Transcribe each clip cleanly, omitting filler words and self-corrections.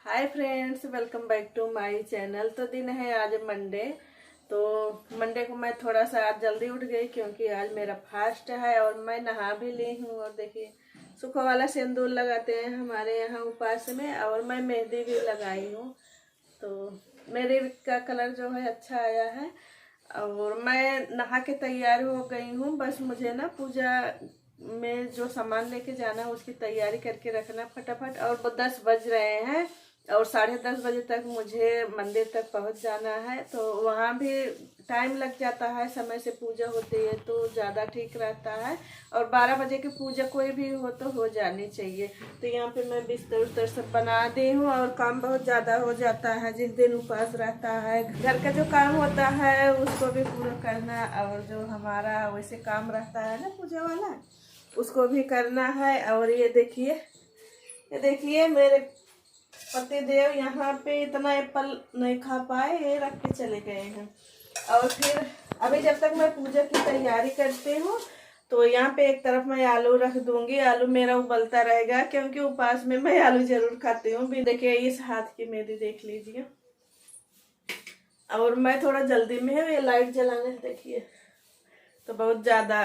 Hi friends, welcome back to my channel. तो दिन है आज मंडे। तो मंडे को मैं थोड़ा सा आज जल्दी उठ गई क्योंकि आज मेरा फास्ट है और मैं नहा भी ली हूँ। और देखिए सूखा वाला सिंदूर लगाते हैं हमारे यहाँ उपास में, और मैं मेहंदी भी लगाई हूँ। तो मेहंदी का कलर जो है अच्छा आया है। और मैं नहा के तैयार हो गई हूँ। बस मुझे ना पूजा में जो सामान लेके जाना है उसकी तैयारी करके रखना फटाफट। और वो 10 बज रहे हैं और 10:30 बजे तक मुझे मंदिर तक पहुंच जाना है। तो वहाँ भी टाइम लग जाता है, समय से पूजा होती है तो ज़्यादा ठीक रहता है। और 12 बजे की पूजा कोई भी हो तो हो जानी चाहिए। तो यहाँ पे मैं बिस्तर उस्तर सब बना दी हूँ। और काम बहुत ज़्यादा हो जाता है जिस दिन उपवास रहता है। घर का जो काम होता है उसको भी पूरा करना, और जो हमारा वैसे काम रहता है ना पूजा वाला, उसको भी करना है। और ये देखिए मेरे पति देव यहाँ पे इतना एप्पल नहीं खा पाए, ये रख के चले गए हैं। और फिर अभी जब तक मैं पूजा की तैयारी करती हूँ तो यहाँ पे एक तरफ मैं आलू रख दूंगी। आलू मेरा उबलता रहेगा क्योंकि उपवास में मैं आलू जरूर खाती हूँ। भी देखिए इस हाथ की मेहंदी देख लीजिए। और मैं थोड़ा जल्दी में है, ये लाइट जलाने देखिए तो बहुत ज्यादा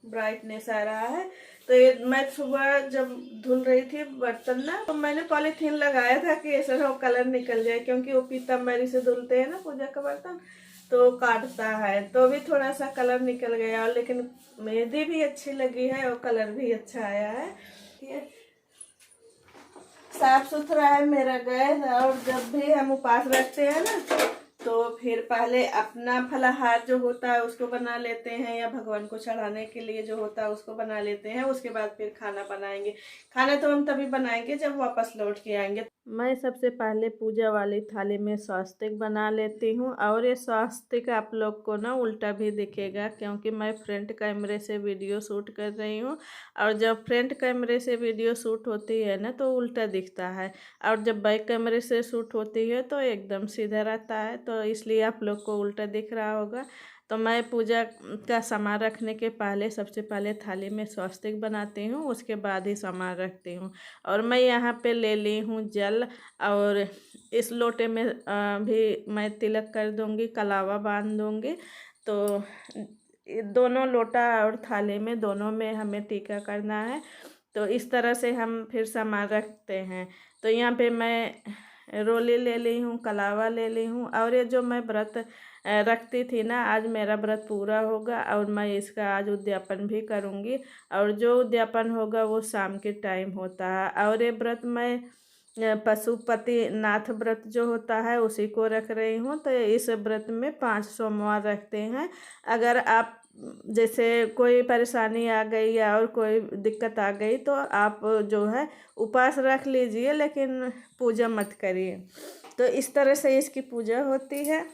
ब्राइटनेस आ रहा है। तो ये मैं सुबह जब धुल रही थी बर्तन ना, तो मैंने पॉलीथीन लगाया था कि ऐसा ना कलर निकल जाए, क्योंकि वो पीतम्बरी से धुलते हैं ना पूजा का बर्तन तो काटता है। तो भी थोड़ा सा कलर निकल गया, लेकिन मेहंदी भी अच्छी लगी है और कलर भी अच्छा आया है। ये साफ सुथरा है मेरा गैस। और जब भी हम उपवास रखते हैं ना तो फिर पहले अपना फलाहार जो होता है उसको बना लेते हैं, या भगवान को चढ़ाने के लिए जो होता है उसको बना लेते हैं। उसके बाद फिर खाना बनाएंगे। खाना तो हम तभी बनाएंगे जब वापस लौट के आएंगे। मैं सबसे पहले पूजा वाली थाली में स्वास्तिक बना लेती हूँ। और ये स्वास्तिक आप लोग को ना उल्टा भी दिखेगा क्योंकि मैं फ्रंट कैमरे से वीडियो शूट कर रही हूँ। और जब फ्रंट कैमरे से वीडियो शूट होती है ना तो उल्टा दिखता है, और जब बैक कैमरे से शूट होती है तो एकदम सीधा रहता है। तो इसलिए आप लोग को उल्टा दिख रहा होगा। तो मैं पूजा का सामान रखने के पहले सबसे पहले थाली में स्वस्तिक बनाती हूँ, उसके बाद ही सामान रखती हूँ। और मैं यहाँ पे ले ली हूँ जल, और इस लोटे में भी मैं तिलक कर दूँगी, कलावा बांध दूँगी। तो दोनों लोटा और थाली में दोनों में हमें टीका करना है। तो इस तरह से हम फिर सामान रखते हैं। तो यहाँ पे मैं रोली ले ली हूँ, कलावा ले ली हूँ। और ये जो मैं व्रत रखती थी ना, आज मेरा व्रत पूरा होगा और मैं इसका आज उद्यापन भी करूँगी। और जो उद्यापन होगा वो शाम के टाइम होता है। और ये व्रत मैं पशुपति नाथ व्रत जो होता है उसी को रख रही हूँ। तो इस व्रत में 5 सोमवार रखते हैं। अगर आप जैसे कोई परेशानी आ गई या और कोई दिक्कत आ गई तो आप जो है उपवास रख लीजिए, लेकिन पूजा मत करिए। तो इस तरह से इसकी पूजा होती है।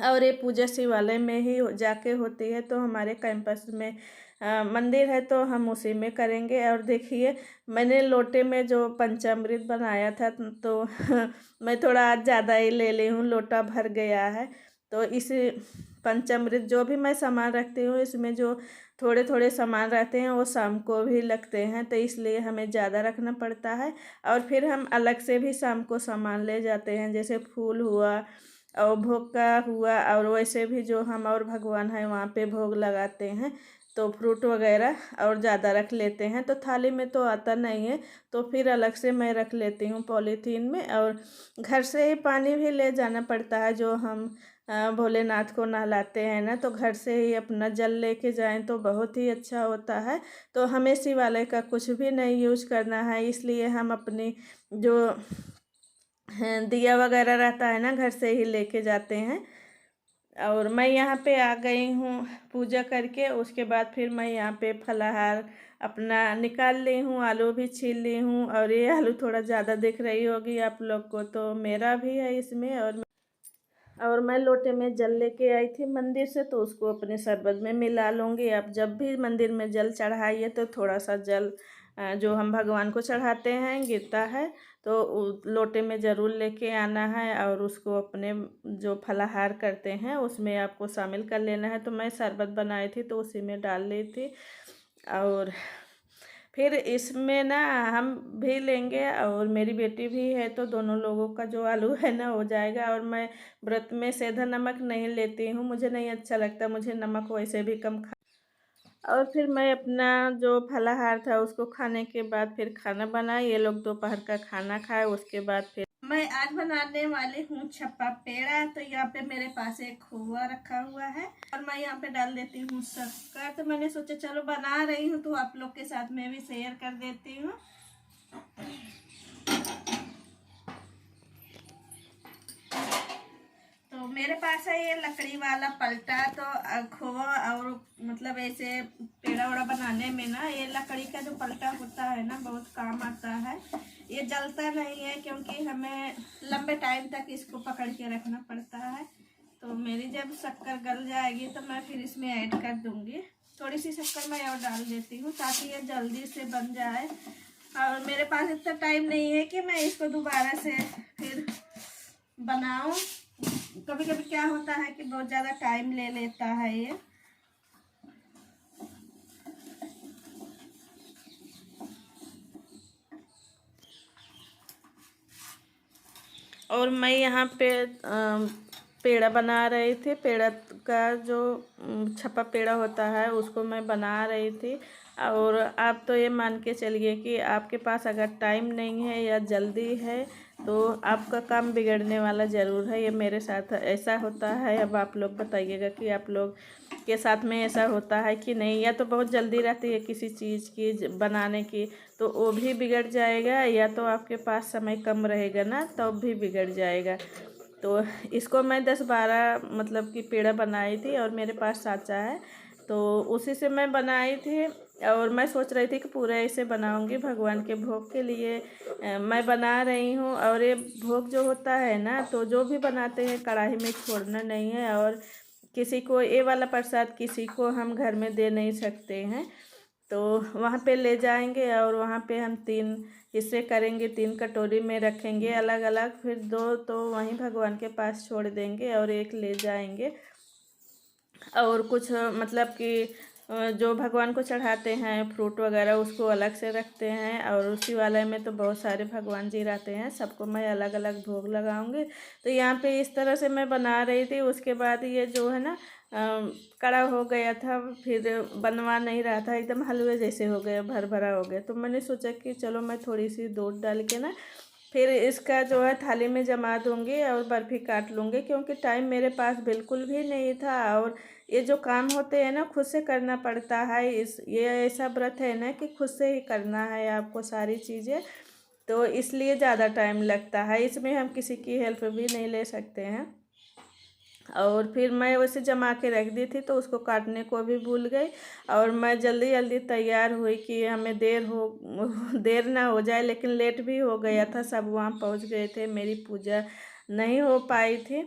और ये पूजा शिवालय में ही जाके होती है। तो हमारे कैंपस में मंदिर है तो हम उसी में करेंगे। और देखिए मैंने लोटे में जो पंचामृत बनाया था तो मैं थोड़ा आज ज़्यादा ही ले ली हूँ, लोटा भर गया है। तो इस पंचामृत जो भी मैं सामान रखती हूँ इसमें जो थोड़े थोड़े सामान रहते हैं वो शाम को भी लगते हैं, तो इसलिए हमें ज़्यादा रखना पड़ता है। और फिर हम अलग से भी शाम को सामान ले जाते हैं, जैसे फूल हुआ और भोग का हुआ। और वैसे भी जो हम और भगवान है वहाँ पे भोग लगाते हैं तो फ्रूट वगैरह और ज़्यादा रख लेते हैं। तो थाली में तो आता नहीं है तो फिर अलग से मैं रख लेती हूँ पॉलीथीन में। और घर से ही पानी भी ले जाना पड़ता है, जो हम भोलेनाथ को नहलाते हैं ना, तो घर से ही अपना जल लेके जाएं तो बहुत ही अच्छा होता है। तो हमें शिवालय का कुछ भी नहीं यूज करना है, इसलिए हम अपनी जो दिया वगैरह रहता है ना घर से ही लेके जाते हैं। और मैं यहाँ पे आ गई हूँ पूजा करके। उसके बाद फिर मैं यहाँ पे फलाहार अपना निकाल ली हूँ, आलू भी छील ली हूँ। और ये आलू थोड़ा ज़्यादा दिख रही होगी आप लोग को, तो मेरा भी है इसमें। और मैं लोटे में जल लेके आई थी मंदिर से तो उसको अपने शरबत में मिला लूँगी। आप जब भी मंदिर में जल चढ़ाइए तो थोड़ा सा जल जो हम भगवान को चढ़ाते हैं गिरता है तो लोटे में ज़रूर लेके आना है। और उसको अपने जो फलाहार करते हैं उसमें आपको शामिल कर लेना है। तो मैं शरबत बनाई थी तो उसी में डाल ली थी। और फिर इसमें ना हम भी लेंगे और मेरी बेटी भी है, तो दोनों लोगों का जो आलू है ना हो जाएगा। और मैं व्रत में सेंधा नमक नहीं लेती हूँ, मुझे नहीं अच्छा लगता, मुझे नमक वैसे भी कम खा। और फिर मैं अपना जो फलाहार था उसको खाने के बाद फिर खाना बनाए, ये लोग दोपहर का खाना खाए, उसके बाद फिर मैं आज बनाने वाली हूँ छप्पा पेड़ा। तो यहाँ पे मेरे पास एक खोआ रखा हुआ है और मैं यहाँ पे डाल देती हूँ शक्कर। तो मैंने सोचा चलो बना रही हूँ तो आप लोग के साथ में भी शेयर कर देती हूँ। तो मेरे पास है ये लकड़ी वाला पलटा। तो खोआ और मतलब ऐसे पेड़ा वड़ा बनाने में ना ये लकड़ी का जो पलटा होता है ना बहुत काम आता है। ये जलता नहीं है क्योंकि हमें लंबे टाइम तक इसको पकड़ के रखना पड़ता है। तो मेरी जब शक्कर गल जाएगी तो मैं फिर इसमें ऐड कर दूंगी। थोड़ी सी शक्कर मैं और डाल देती हूँ ताकि ये जल्दी से बन जाए। और मेरे पास इतना टाइम नहीं है कि मैं इसको दोबारा से फिर बनाऊं। कभी कभी क्या होता है कि बहुत ज़्यादा टाइम ले लेता है ये। और मैं यहाँ पे पेड़ा बना रही थी। पेड़ा का जो छप्पा पेड़ा होता है उसको मैं बना रही थी। और आप तो ये मान के चलिए कि आपके पास अगर टाइम नहीं है या जल्दी है तो आपका काम बिगड़ने वाला ज़रूर है। ये मेरे साथ ऐसा होता है। अब आप लोग बताइएगा कि आप लोग के साथ में ऐसा होता है कि नहीं। या तो बहुत जल्दी रहती है किसी चीज़ की बनाने की तो वो भी बिगड़ जाएगा, या तो आपके पास समय कम रहेगा ना तब तो भी बिगड़ जाएगा। तो इसको मैं 10-12 मतलब कि पेड़ा बनाई थी और मेरे पास साँचा है तो उसी से मैं बनाई थी। और मैं सोच रही थी कि पूरा ऐसे बनाऊंगी भगवान के भोग के लिए मैं बना रही हूँ। और ये भोग जो होता है ना तो जो भी बनाते हैं कढ़ाई में छोड़ना नहीं है। और किसी को ये वाला प्रसाद किसी को हम घर में दे नहीं सकते हैं, तो वहाँ पे ले जाएंगे और वहाँ पे हम 3 हिस्से करेंगे, 3 कटोरी में रखेंगे अलग अलग। फिर 2 तो वहीं भगवान के पास छोड़ देंगे और 1 ले जाएंगे। और कुछ मतलब कि जो भगवान को चढ़ाते हैं फ्रूट वगैरह उसको अलग से रखते हैं। और उसी वाले में तो बहुत सारे भगवान जी रहते हैं, सबको मैं अलग अलग भोग लगाऊंगी। तो यहाँ पे इस तरह से मैं बना रही थी। उसके बाद ये जो है ना कड़ा हो गया था, फिर बनवा नहीं रहा था, एकदम हलवे जैसे हो गया, भर भरा हो गया। तो मैंने सोचा कि चलो मैं थोड़ी सी दूध डाल के ना फिर इसका जो है थाली में जमा दूंगी और बर्फ़ी काट लूँगी, क्योंकि टाइम मेरे पास बिल्कुल भी नहीं था। और ये जो काम होते हैं ना खुद से करना पड़ता है। ये ऐसा व्रत है ना कि खुद से ही करना है आपको सारी चीज़ें, तो इसलिए ज़्यादा टाइम लगता है। इसमें हम किसी की हेल्प भी नहीं ले सकते हैं। और फिर मैं वैसे जमा के रख दी थी तो उसको काटने को भी भूल गई। और मैं जल्दी जल्दी तैयार हुई कि हमें देर ना हो जाए, लेकिन लेट भी हो गया था, सब वहाँ पहुँच गए थे, मेरी पूजा नहीं हो पाई थी।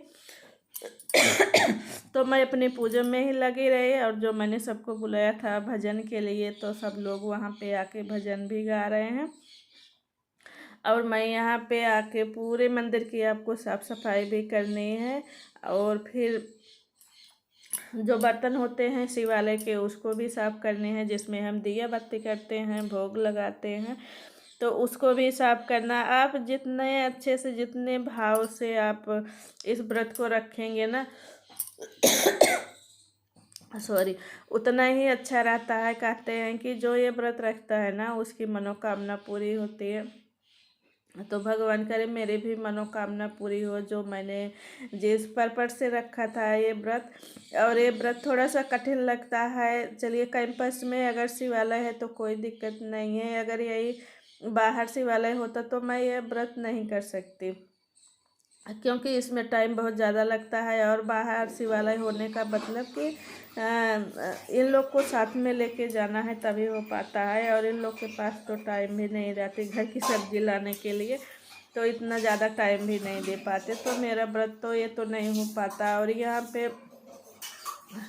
तो मैं अपनी पूजा में ही लगी रही। और जो मैंने सबको बुलाया था भजन के लिए तो सब लोग वहाँ पे आके भजन भी गा रहे हैं। और मैं यहाँ पे आके पूरे मंदिर की आपको साफ़ सफाई भी करनी है। और फिर जो बर्तन होते हैं शिवालय के उसको भी साफ़ करने हैं, जिसमें हम दिया बत्ती करते हैं, भोग लगाते हैं, तो उसको भी साफ़ करना। आप जितने अच्छे से जितने भाव से आप इस व्रत को रखेंगे ना उतना ही अच्छा रहता है। कहते हैं कि जो ये व्रत रखता है ना उसकी मनोकामना पूरी होती है। तो भगवान करे मेरी भी मनोकामना पूरी हो, जो मैंने जिस पर्पस से रखा था ये व्रत। और ये व्रत थोड़ा सा कठिन लगता है। चलिए कैंपस में अगर शिवालय है तो कोई दिक्कत नहीं है, अगर यही बाहर शिवालय होता तो मैं ये व्रत नहीं कर सकती, क्योंकि इसमें टाइम बहुत ज़्यादा लगता है। और बाहर शिवालय होने का मतलब कि इन लोग को साथ में लेके जाना है तभी हो पाता है। और इन लोग के पास तो टाइम भी नहीं रहती घर की सब्जी लाने के लिए, तो इतना ज़्यादा टाइम भी नहीं दे पाते। तो मेरा व्रत तो ये तो नहीं हो पाता। और यहाँ पे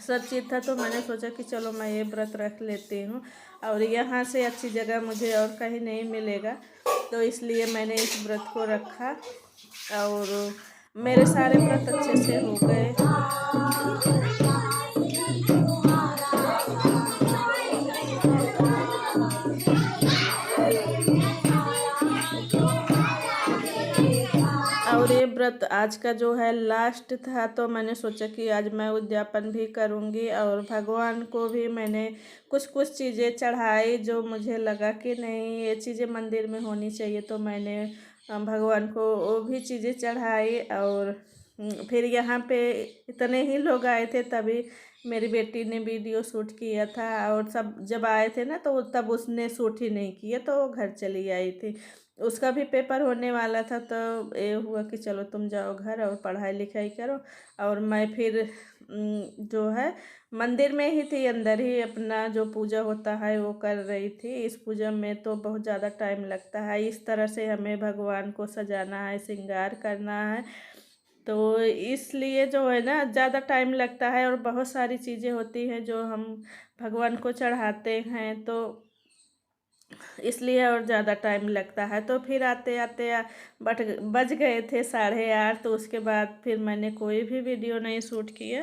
सब चीज़ था तो मैंने सोचा कि चलो मैं ये व्रत रख लेती हूँ। और यहाँ से अच्छी जगह मुझे और कहीं नहीं मिलेगा, तो इसलिए मैंने इस व्रत को रखा। और मेरे सारे व्रत अच्छे से हो गए। और ये व्रत आज का जो है लास्ट था, तो मैंने सोचा कि आज मैं उद्यापन भी करूँगी और भगवान को भी मैंने कुछ कुछ चीज़ें चढ़ाई जो मुझे लगा कि नहीं ये चीज़ें मंदिर में होनी चाहिए, तो मैंने भगवान को वो भी चीज़ें चढ़ाई। और फिर यहाँ पे इतने ही लोग आए थे, तभी मेरी बेटी ने वीडियो शूट किया था। और सब जब आए थे ना तो तब उसने शूट ही नहीं किया, तो वो घर चली आई थी। उसका भी पेपर होने वाला था, तो ये हुआ कि चलो तुम जाओ घर और पढ़ाई लिखाई करो। और मैं फिर जो है मंदिर में ही थी, अंदर ही अपना जो पूजा होता है वो कर रही थी। इस पूजा में तो बहुत ज़्यादा टाइम लगता है, इस तरह से हमें भगवान को सजाना है, श्रृंगार करना है, तो इसलिए जो है ना ज़्यादा टाइम लगता है। और बहुत सारी चीज़ें होती हैं जो हम भगवान को चढ़ाते हैं, तो इसलिए और ज़्यादा टाइम लगता है। तो फिर आते आते बज गए थे 8:30, तो उसके बाद फिर मैंने कोई भी वीडियो नहीं शूट किया।